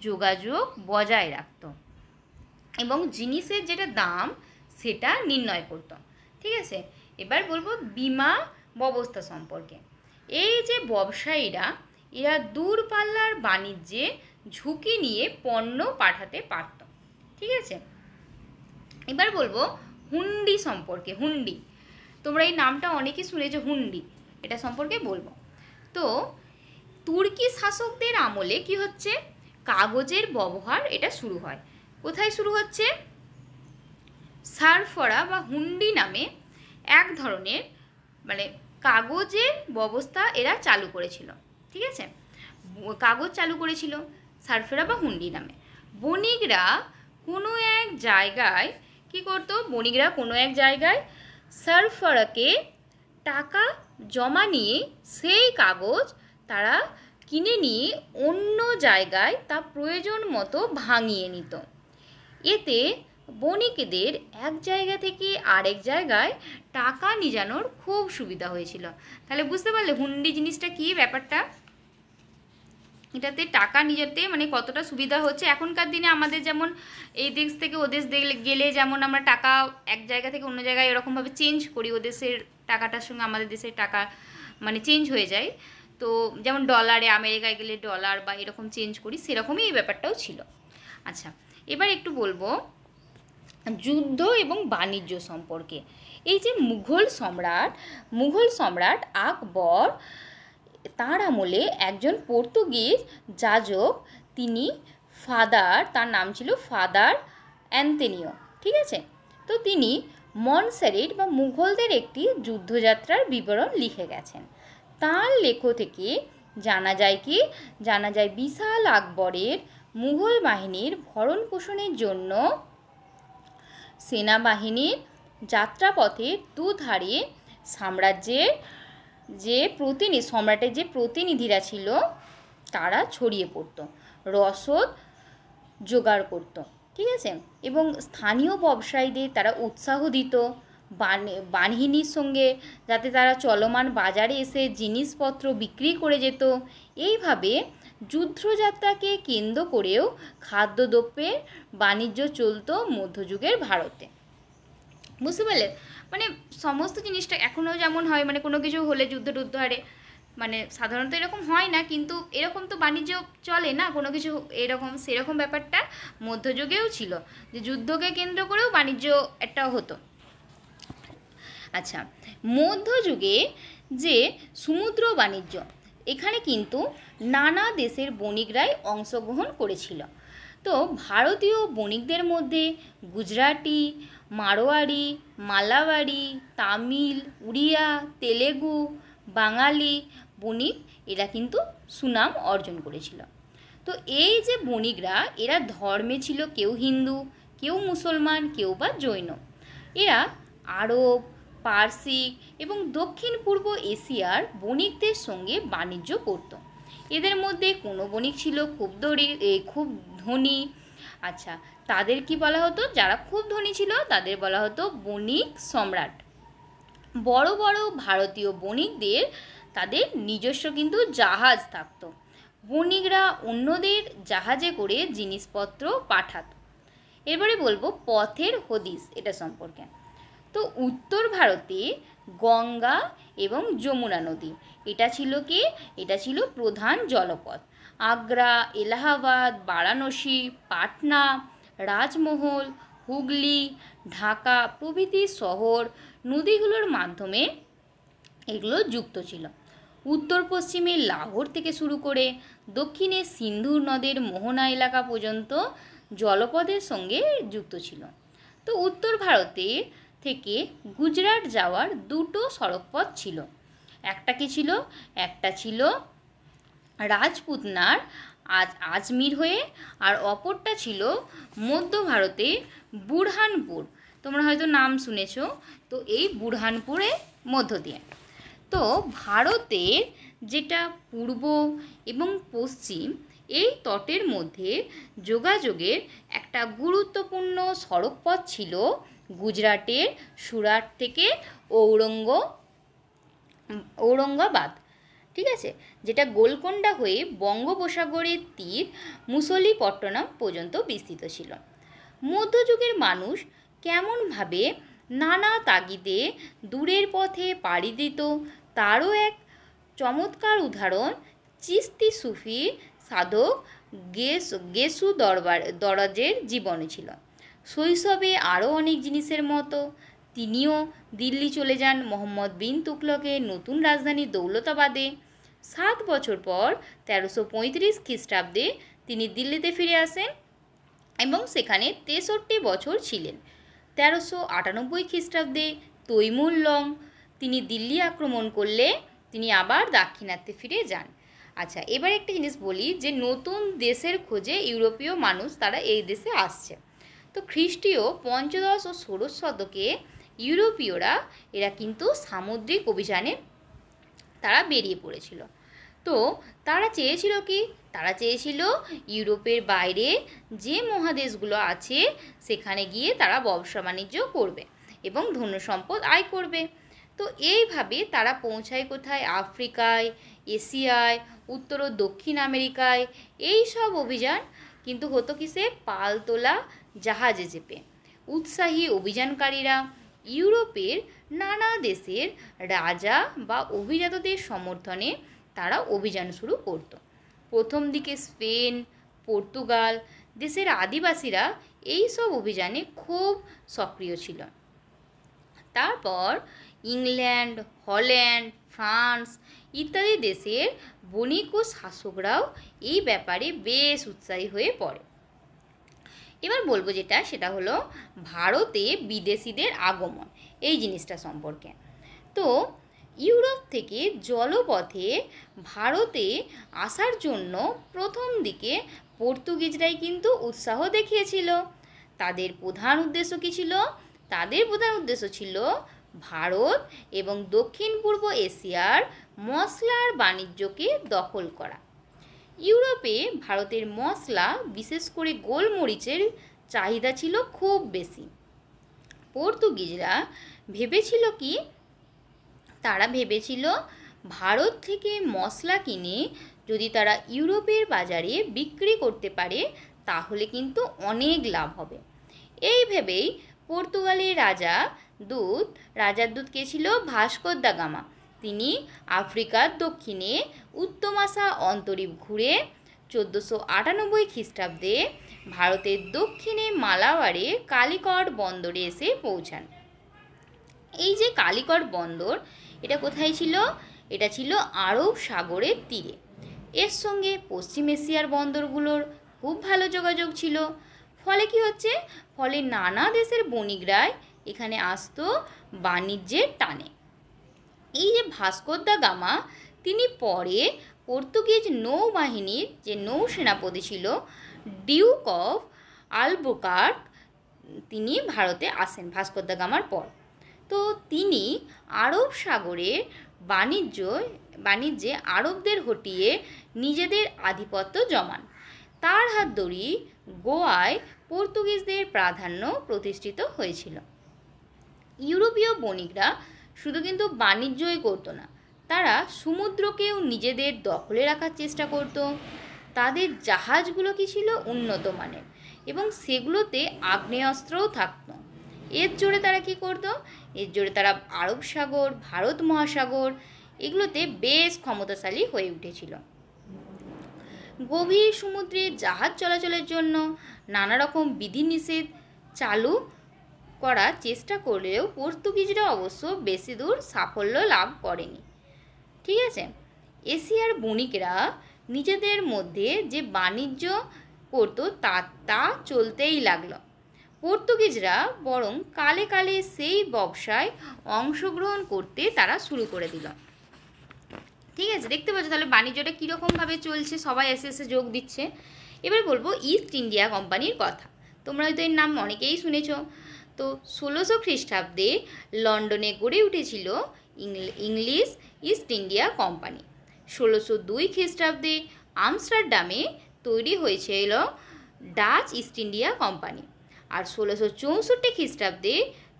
যোগাযোগ বজায় রাখত এবং জিনিসের যেটা দাম সেটা নির্ণয় করত। ঠিক আছে, এবার বলবো বীমা ব্যবস্থা সম্পর্কে। এই যে ব্যবসায়ীরা, এরা দূরপাল্লার বাণিজ্যে ঝুঁকি নিয়ে পণ্য পাঠাতে পারত। ঠিক আছে, এবার বলবো হুন্ডি সম্পর্কে। হুন্ডি, তোমরা এই নামটা অনেকেই শুনেছো, হুন্ডি, এটা সম্পর্কে বলবো। তো তুর্কি শাসকদের আমলে কি হচ্ছে, কাগজের ব্যবহার এটা শুরু হয়। কোথায় শুরু হচ্ছে? সারফরা বা হুন্ডি নামে এক ধরনের কাগজের ব্যবস্থা এরা চালু করেছিল। ঠিক আছে, কাগজ চালু করেছিল সারফেরা বা হুন্ডি নামে। বণিকরা কোনো এক জায়গায় কি করতো? বণিকরা কোনো এক জায়গায় সারফরাকে টাকা জমা নিয়ে সেই কাগজ তারা কিনে নিয়ে অন্য জায়গায় তা প্রয়োজন মতো ভাঙিয়ে নিত। এতে বণিকদের এক জায়গা থেকে আরেক জায়গায় টাকা নিয়ে যাওয়ার খুব সুবিধা হয়েছিল। তাহলে বুঝতে পারলে হুন্ডি জিনিসটা কী ব্যাপারটা, এটাতে টাকা নিয়ে যেতে মানে কতটা সুবিধা হচ্ছে। এখনকার দিনে আমাদের যেমন এই দেশ থেকে ও দেশ গেলে যেমন আমরা টাকা এক জায়গা থেকে অন্য জায়গায় এরকমভাবে চেঞ্জ করি, ও দেশের টাকাটার সঙ্গে আমাদের দেশের টাকা মানে চেঞ্জ হয়ে যায়। তো যেমন ডলারে আমেরিকায় গেলে ডলার বা এরকম চেঞ্জ করি, সেরকমই এই ব্যাপারটাও ছিল। আচ্ছা, এবার একটু বলবো যুদ্ধ এবং বাণিজ্য সম্পর্কে। এই যে মুঘল সম্রাট আকবর, তার আমলে একজন পর্তুগিজ যাজক, তিনি তার নাম ছিল ফাদার অ্যান্তোনিও, ঠিক আছে। তো তিনি মনসেরেট বা মুঘলদের একটি যুদ্ধযাত্রার বিবরণ লিখে গেছেন। তার লেখ থেকে জানা যায় বিশাল আকবরের মুঘল বাহিনীর ভরণ পোষণের জন্য সেনাবাহিনীর যাত্রাপথের দুধারে সম্রাটের যে প্রতিনিধিরা ছিল তারা ছড়িয়ে পড়ত, রসদ জোগাড় করত, ঠিক আছে। এবং স্থানীয় ব্যবসায়ীদের তারা উৎসাহ দিত বাহিনীর সঙ্গে, যাতে তারা চলমান বাজারে এসে জিনিসপত্র বিক্রি করে যেত। এইভাবে যুদ্ধযাত্রাকে কেন্দ্র করেও খাদ্যদ্রব্যের বাণিজ্য চলত মধ্যযুগের ভারতে। বুঝতে পারলে, মানে সমস্ত জিনিসটা এখনও যেমন হয়, মানে কোনো কিছু হলে যুদ্ধ হারে, মানে সাধারণত এরকম হয় না, কিন্তু এরকম তো বাণিজ্য চলে না, কোনো কিছু এরকম সেরকম ব্যাপারটা মধ্যযুগেও ছিল, যে যুদ্ধকে কেন্দ্র করেও বাণিজ্য একটা হতো। আচ্ছা, মধ্যযুগে যে সমুদ্র বাণিজ্য, এখানে কিন্তু নানা দেশের বণিকরাই অংশগ্রহণ করেছিল। তো ভারতীয় বণিকদের মধ্যে গুজরাটি, মারোয়ারি, মালাবারি, তামিল, উড়িয়া, তেলেগু, বাঙালি বণিক এরা কিন্তু সুনাম অর্জন করেছিল। তো এই যে বণিকরা, এরা ধর্মে ছিল কেউ হিন্দু, কেউ মুসলমান, কেউ বা জৈন। এরা আরব, পারসিক এবং দক্ষিণ পূর্ব এশিয়ার বণিকদের সঙ্গে বাণিজ্য করত। এদের মধ্যে কোনো বণিক ছিল খুব ধনী। আচ্ছা, তাদের কি বলা হতো? যারা খুব ধনী ছিল তাদের বলা হতো বণিক সম্রাট। বড় বড় ভারতীয় বণিকদের তাদের নিজস্ব কিন্তু জাহাজ থাকতো। বণিকরা অন্যদের জাহাজে করে জিনিসপত্র পাঠাতো। এবারে বলবো পথের হদিস এটা সম্পর্কে। তো উত্তর ভারতে গঙ্গা এবং যমুনা নদী, এটা ছিল প্রধান জলপথ। আগ্রা, এলাহাবাদ, বারাণসী, পাটনা, রাজমহল, হুগলি, ঢাকা প্রভৃতি শহর নদীগুলোর মাধ্যমে এগুলো যুক্ত ছিল। উত্তর পশ্চিমে লাহোর থেকে শুরু করে দক্ষিণে সিন্ধু নদের মোহনা এলাকা পর্যন্ত জলপথের সঙ্গে যুক্ত ছিল। তো উত্তর ভারতে থেকে গুজরাট যাওয়ার দুটো সড়কপথ ছিল। একটা ছিল রাজপুতনার আজমির হয়ে, আর অপরটা ছিল মধ্য ভারতে বুরহানপুর। তোমরা হয়তো নাম শুনেছ। তো এই বুরহানপুরের মধ্য দিয়ে। তো ভারতের যেটা পূর্ব এবং পশ্চিম এই তটের মধ্যে যোগাযোগের একটা গুরুত্বপূর্ণ সড়কপথ ছিল গুজরাটের সুরাট থেকে ঔরঙ্গাবাদ, ঠিক আছে, যেটা গোলকোন্ডা হয়ে বঙ্গোপসাগরের তীর মুসলিপট্টনম পর্যন্ত বিস্তৃত ছিল। মধ্যযুগের মানুষ কেমনভাবে নানা তাগিদে দূরের পথে পাড়ি দিত তারও এক চমৎকার উদাহরণ চিশতি সুফি সাধক গেসু দরজের জীবনে ছিল। শৈশবে আরও অনেক জিনিসের মতো তিনিও দিল্লি চলে যান মোহাম্মদ বিন তুগলকের নতুন রাজধানী দৌলতাবাদে। 7 বছর পর 1335 খ্রিস্টাব্দে তিনি দিল্লিতে ফিরে আসেন এবং সেখানে 63 বছর ছিলেন। 1398 খ্রিস্টাব্দে তৈমুর লং তিনি দিল্লি আক্রমণ করলে তিনি আবার দাক্ষিণাত্যে ফিরে যান। আচ্ছা, এবার একটা জিনিস বলি যে নতুন দেশের খোঁজে ইউরোপীয় মানুষ তারা এই দেশে আসছে। তো খ্রিস্টীয় 15 ও 16 শতকে ইউরোপীয়রা এরা কিন্তু সামুদ্রিক অভিযানে তারা বেরিয়ে পড়েছিল। তো তারা চেয়েছিল কি, তারা চেয়েছিল ইউরোপের বাইরে যে মহাদেশগুলো আছে সেখানে গিয়ে তারা ব্যবসা বাণিজ্য করবে এবং ধন সম্পদ আয় করবে। তো এইভাবে তারা পৌঁছায় কোথায়? আফ্রিকায়, এশিয়ায়, উত্তর ও দক্ষিণ আমেরিকায়। এই সব অভিযান কিন্তু হতো কিসে? পালতোলা জাহাজে চেপে। উৎসাহী অভিযানকারীরা ইউরোপের নানা দেশের রাজা বা অভিজাতদের সমর্থনে তারা অভিযান শুরু করত। প্রথম দিকে স্পেন, পর্তুগাল দেশের আদিবাসীরা এই সব অভিযানে খুব সক্রিয় ছিল। তারপর ইংল্যান্ড, হল্যান্ড, ফ্রান্স ইত্যাদি দেশের বণিক ও শাসকরাও এই ব্যাপারে বেশ উৎসাহী হয়ে পড়ে। এবার বলবো যেটা, সেটা হলো ভারতে বিদেশিদের আগমন, এই জিনিসটা সম্পর্কে। তো ইউরোপ থেকে জলপথে ভারতে আসার জন্য প্রথম দিকে পর্তুগিজরাই কিন্তু উৎসাহ দেখিয়েছিল। তাদের প্রধান উদ্দেশ্য কী ছিল? তাদের প্রধান উদ্দেশ্য ছিল ভারত এবং দক্ষিণ পূর্ব এশিয়ার মশলার বাণিজ্যকে দখল করা। ইউরোপে ভারতের মশলা, বিশেষ করে গোলমরিচের চাহিদা ছিল খুব বেশি। পর্তুগিজরা ভেবেছিল কি, তারা ভেবেছিল ভারত থেকে মশলা কিনে যদি তারা ইউরোপের বাজারে বিক্রি করতে পারে তাহলে কিন্তু অনেক লাভ হবে। এই ভেবেই পর্তুগালের রাজার দূত কে ছিল? Vasco da Gama. তিনি আফ্রিকার দক্ষিণে উত্তমাশা অন্তরীপ ঘুরে 1498 খ্রিস্টাব্দে ভারতের দক্ষিণে মালাবারে কালিকট বন্দরে এসে পৌঁছান। এই যে কালিকট বন্দর, এটা কোথায় ছিল? এটা ছিল আরব সাগরের তীরে। এর সঙ্গে পশ্চিম এশিয়ার বন্দরগুলোর খুব ভালো যোগাযোগ ছিল। ফলে কি হচ্ছে? ফলে নানা দেশের বণিকরাই এখানে আসতো বাণিজ্যের টানে। এই যে ভাস্কো দা গামা, তিনি পরে পর্তুগিজ নৌবাহিনীর যে নৌসেনাপতি ছিল ডিউক অফ আলবুকার্ক, তিনি ভারতে আসেন ভাস্কো দা গামার পর। তো তিনি আরব সাগরে বাণিজ্যে আরবদের হটিয়ে নিজেদের আধিপত্য জমান। তার হাত ধরেই গোয়ায় পর্তুগিজদের প্রাধান্য প্রতিষ্ঠিত হয়েছিল। ইউরোপীয় বণিকরা শুধু কিন্তু বাণিজ্যই করতো না, তারা সমুদ্রকেও নিজেদের দখলে রাখার চেষ্টা করত। তাদের জাহাজগুলো কি ছিল? উন্নত মানের, এবং সেগুলোতে আগ্নেয়াস্ত্রও থাকতো। এর জোরে তারা কি করত? এর জোরে তারা আরব সাগর, ভারত মহাসাগর এগুলোতে বেশ ক্ষমতাশালী হয়ে উঠেছিল। গভীর সমুদ্রে জাহাজ চলাচলের জন্য নানা রকম বিধিনিষেধ চালু করার চেষ্টা করলেও পর্তুগিজরা অবশ্য বেশি দূর সাফল্য লাভ করেনি। ঠিক আছে, এশিয়ার বণিকরা নিজেদের মধ্যে যে বাণিজ্য করত তা চলতেই লাগলো। পর্তুগিজরা বরং কালে কালে সেই ব্যবসায় অংশগ্রহণ করতে তারা শুরু করে দিল। ঠিক আছে, দেখতে পাচ্ছ তাহলে বাণিজ্যটা কীরকমভাবে চলছে, সবাই এসে এসে যোগ দিচ্ছে। এবার বলবো ইস্ট ইন্ডিয়া কোম্পানির কথা। তোমরা হয়তো এর নাম অনেকেই শুনেছ। তো 1600 খ্রিস্টাব্দে লন্ডনে গড়ে উঠেছিল ইংলিশ ইস্ট ইন্ডিয়া কোম্পানি। 1602 খ্রিস্টাব্দে আমস্টারডামে তৈরি হয়েছিল ডাচ ইস্ট ইন্ডিয়া কোম্পানি। আর 1664 খ্রিস্টাব্দে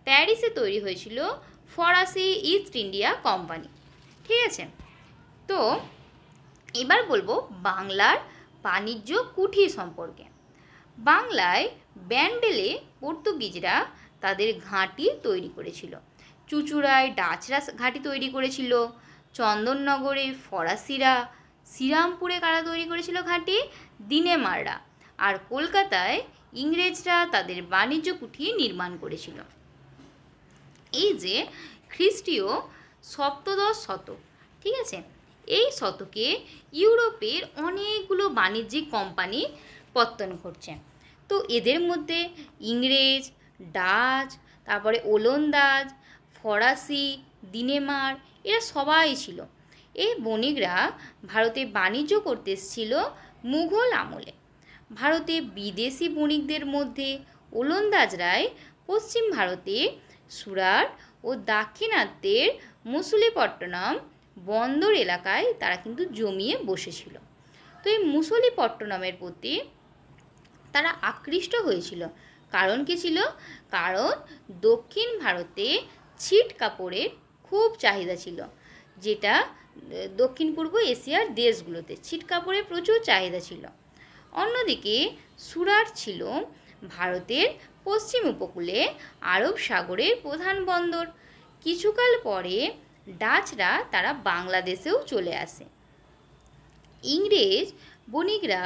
প্যারিসে তৈরি হয়েছিল ফরাসি ইস্ট ইন্ডিয়া কোম্পানি। ঠিক আছে, তো এবার বলবো বাংলার বাণিজ্য কুঠি সম্পর্কে। বাংলায় ব্যান্ডেলে পর্তুগিজরা তাদের ঘাঁটি তৈরি করেছিল। চুঁচুড়ায় ডাচরা ঘাঁটি তৈরি করেছিল। চন্দননগরে ফরাসিরা, শ্রীরামপুরে কারা তৈরি করেছিল ঘাঁটি? দিনেমাররা। আর কলকাতায় ইংরেজরা তাদের বাণিজ্য কুঠি নির্মাণ করেছিল। এই যে খ্রিস্টীয় সপ্তদশ শতক, ঠিক আছে, এই শতকে ইউরোপের অনেকগুলো বাণিজ্যিক কোম্পানি পত্তন ঘটছে। তো এদের মধ্যে ইংরেজ, ডাচ, তারপরে ওলন্দাজ, ফরাসি, দিনেমার এরা সবাই ছিল। এই বণিকরা ভারতে বাণিজ্য করতে এসেছিল মুঘল আমলে। ভারতে বিদেশি বণিকদের মধ্যে ওলন্দাজরাই পশ্চিম ভারতে সুরাট ও দাক্ষিণাত্যের মুসুলিপট্টনম বন্দর এলাকায় তারা কিন্তু জমিয়ে বসেছিল। তো এই মুসলিপট্টনমের প্রতি তারা আকৃষ্ট হয়েছিল। কারণ কি ছিল? কারণ দক্ষিণ ভারতে ছিট কাপড়ের খুব চাহিদা ছিল, যেটা দক্ষিণ পূর্ব এশিয়ার দেশগুলোতে ছিট কাপড়ের প্রচুর চাহিদা ছিল। অন্যদিকে সুরাট ছিল ভারতের পশ্চিম উপকূলে আরব সাগরের প্রধান বন্দর। কিছুকাল পরে ডাচরা তারা বাংলাদেশেও চলে আসে। ইংরেজ বণিকরা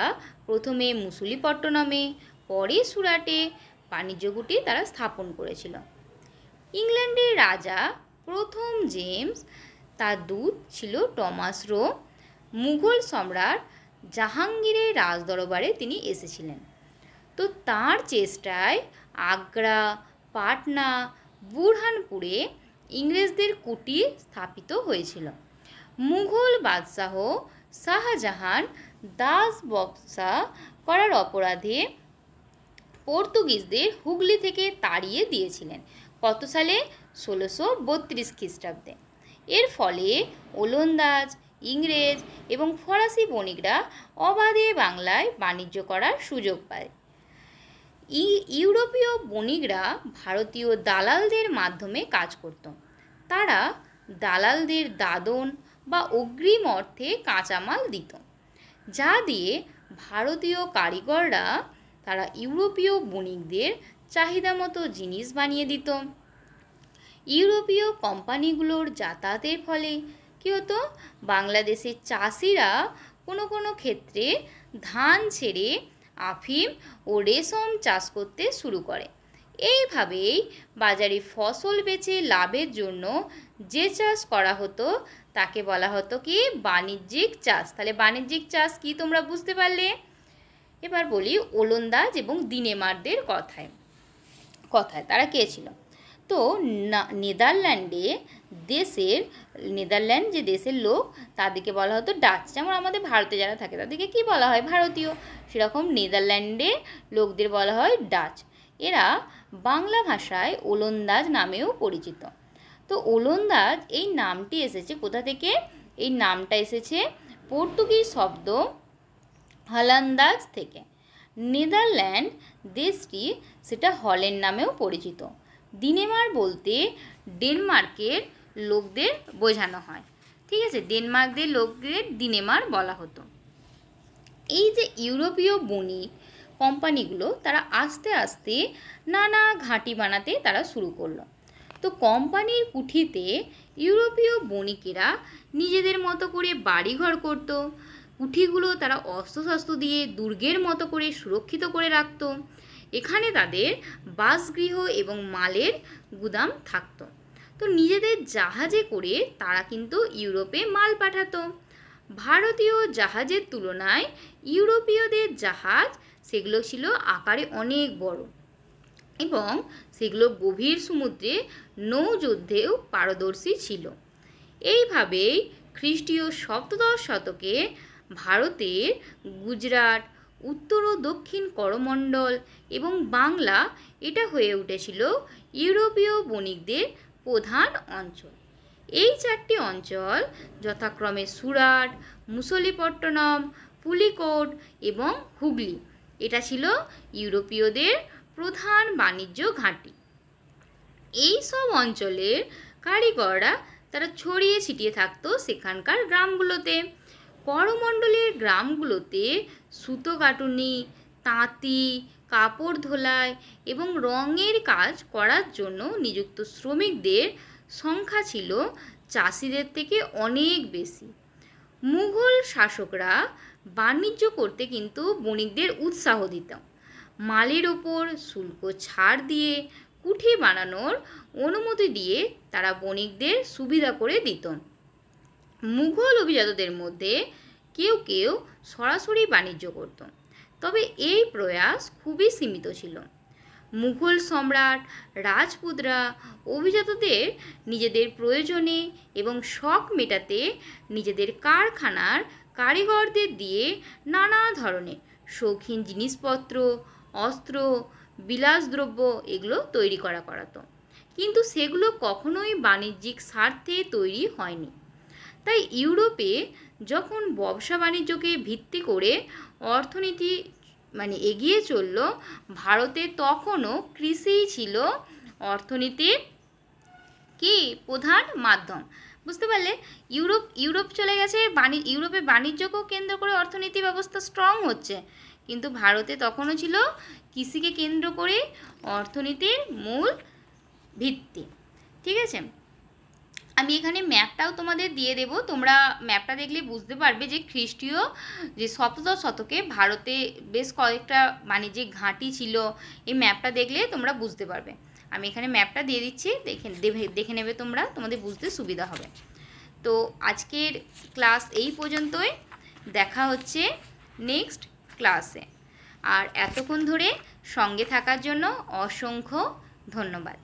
প্রথমে মুসলিপট্টনমে, পরে সুরাটে বাণিজ্য ঘাঁটি তারা স্থাপন করেছিল। ইংল্যান্ডের রাজা প্রথম জেমস, তার দূত ছিল টমাস রো। মুঘল সম্রাট জাহাঙ্গীরের রাজদরবারে তিনি এসেছিলেন। তো তার চেষ্টায় আগ্রা, পাটনা, বুরহানপুরে ইংরেজদের কুটি স্থাপিত হয়েছিল। মুঘল বাদশাহ শাহজাহান দাস ব্যবসা করার অপরাধে পর্তুগিজদের হুগলি থেকে তাড়িয়ে দিয়েছিলেন। কত সালে? 1632 খ্রিস্টাব্দে। এর ফলে ওলন্দাজ, ইংরেজ এবং ফরাসি বণিকরা অবাধে বাংলায় বাণিজ্য করার সুযোগ পায়। ইউরোপীয় বণিকরা ভারতীয় দালালদের মাধ্যমে কাজ করত। তারা দালালদের দাদন বা অগ্রিম অর্থে কাঁচামাল দিত, যা দিয়ে ভারতীয় কারিগররা তারা ইউরোপীয় বণিকদের চাহিদা মতো জিনিস বানিয়ে দিত। ইউরোপীয় কোম্পানিগুলোর যাতায়াতের ফলে কী হতো? বাংলাদেশের চাষিরা কোনো কোনো ক্ষেত্রে ধান ছেড়ে আফিম ও রেশম চাষ করতে শুরু করে। এইভাবেই বাজারে ফসল বেচে লাভের জন্য যে চাষ করা হতো তাকে বলা হতো কি? বাণিজ্যিক চাষ। তাহলে বাণিজ্যিক চাষ কি তোমরা বুঝতে পারলে? এবার বলি ওলন্দাজ এবং দিনেমারদের কথায় তারা কে ছিল? তো নেদারল্যান্ড যে দেশের লোক তাদেরকে বলা হতো ডাচ। যেমন আমাদের ভারতে যারা থাকে তাদেরকে কি বলা হয়? ভারতীয়। সেরকম নেদারল্যান্ডে লোকদের বলা হয় ডাচ। এরা বাংলা ভাষায় ওলন্দাজ নামেও পরিচিত। তো ওলন্দাজ এই নামটি এসেছে কোথা থেকে? এই নামটা এসেছে পর্তুগিজ শব্দ হলান্দাজ থেকে। নেদারল্যান্ড দেশটি সেটা হল্যান্ড নামেও পরিচিত। দিনেমার বলতে ডেনমার্কের লোকদের বোঝানো হয়। ঠিক আছে, ডেনমার্কদের লোকদের দিনেমার বলা হতো। এই যে ইউরোপীয় বণিক কোম্পানিগুলো তারা আস্তে আস্তে নানা ঘাঁটি বানাতে তারা শুরু করলো। তো কোম্পানির কুঠিতে ইউরোপীয় বণিকেরা নিজেদের মতো করে বাড়িঘর করত। কুঠিগুলো তারা অস্ত্রশস্ত্র দিয়ে দুর্গের মতো করে সুরক্ষিত করে রাখত। এখানে তাদের বাসগৃহ এবং মালের গুদাম থাকত। তো নিজেদের জাহাজে করে তারা কিন্তু ইউরোপে মাল পাঠাতো। ভারতীয় জাহাজের তুলনায় ইউরোপীয়দের জাহাজ সেগুলো ছিল আকারে অনেক বড় এবং সেগুলো গভীর সমুদ্রে নৌযুদ্ধেও পারদর্শী ছিল। এইভাবেই খ্রিস্টীয় সপ্তদশ শতকে ভারতের গুজরাট, উত্তর ও দক্ষিণ করমণ্ডল এবং বাংলা এটা হয়ে উঠেছিল ইউরোপীয় বণিকদের প্রধান অঞ্চল। এই চারটি অঞ্চল যথাক্রমে সুরাট, মুসলিপট্টনম, পুলিকোট এবং হুগলি। এটা ছিল ইউরোপীয়দের প্রধান বাণিজ্য ঘাঁটি। এই সব অঞ্চলের কারিগররা তারা ছড়িয়ে ছিটিয়ে থাকতো সেখানকার গ্রামগুলোতে। করমণ্ডলের গ্রামগুলোতে সুতো কাটুনি, তাঁতি, কাপড় ধোলাই এবং রঙের কাজ করার জন্য নিযুক্ত শ্রমিকদের সংখ্যা ছিল চাষিদের থেকে অনেক বেশি। মুঘল শাসকরা বাণিজ্য করতে কিন্তু বণিকদের উৎসাহ দিত। মালের ওপর শুল্ক ছাড় দিয়ে কুঠি বানানোর অনুমতি দিয়ে তারা বণিকদের সুবিধা করে দিত। মুঘল অভিজাতদের মধ্যে কেউ কেউ সরাসরি বাণিজ্য করত, তবে এই প্রয়াস খুবই সীমিত ছিল। মুঘল সম্রাট রাজপুতরা অভিজাতদের নিজেদের প্রয়োজনে এবং শখ মেটাতে নিজেদের কারখানার কারিগরদের দিয়ে নানা ধরনের শৌখিন জিনিসপত্র, অস্ত্র, বিলাসদ্রব্য এগুলো তৈরি করাতো, কিন্তু সেগুলো কখনোই বাণিজ্যিক স্বার্থে তৈরি হয়নি। তাই ইউরোপে যখন ব্যবসা বাণিজ্যকে ভিত্তি করে অর্থনীতি মানে এগিয়ে চলল, ভারতে তখনও কৃষিই ছিল অর্থনীতির কি প্রধান মাধ্যম। বুঝতে পারলে? ইউরোপ চলে গেছে, ইউরোপে বাণিজ্যকেও কেন্দ্র করে অর্থনীতি ব্যবস্থা স্ট্রং হচ্ছে, কিন্তু ভারতে তখনও ছিল কৃষিকে কেন্দ্র করে অর্থনীতির মূল ভিত্তি। ঠিক আছে, আমি এখানে ম্যাপটাও তোমাদের দিয়ে দেব, তোমরা ম্যাপটা দেখলে বুঝতে পারবে যে খ্রিস্টীয় যে সপ্তদশ শতকে ভারতে বেশ কয়েকটা বাণিজ্যিক ঘাঁটি ছিল। এই ম্যাপটা দেখলে তোমরা বুঝতে পারবে। আমি এখানে ম্যাপটা দিয়ে দিচ্ছি, দেখে নেবে তোমরা, তোমাদের বুঝতে সুবিধা হবে। তো আজকের ক্লাস এই পর্যন্তই, দেখা হচ্ছে নেক্সট ক্লাসে। আর এতক্ষণ ধরে সঙ্গে থাকার জন্য অসংখ্য ধন্যবাদ।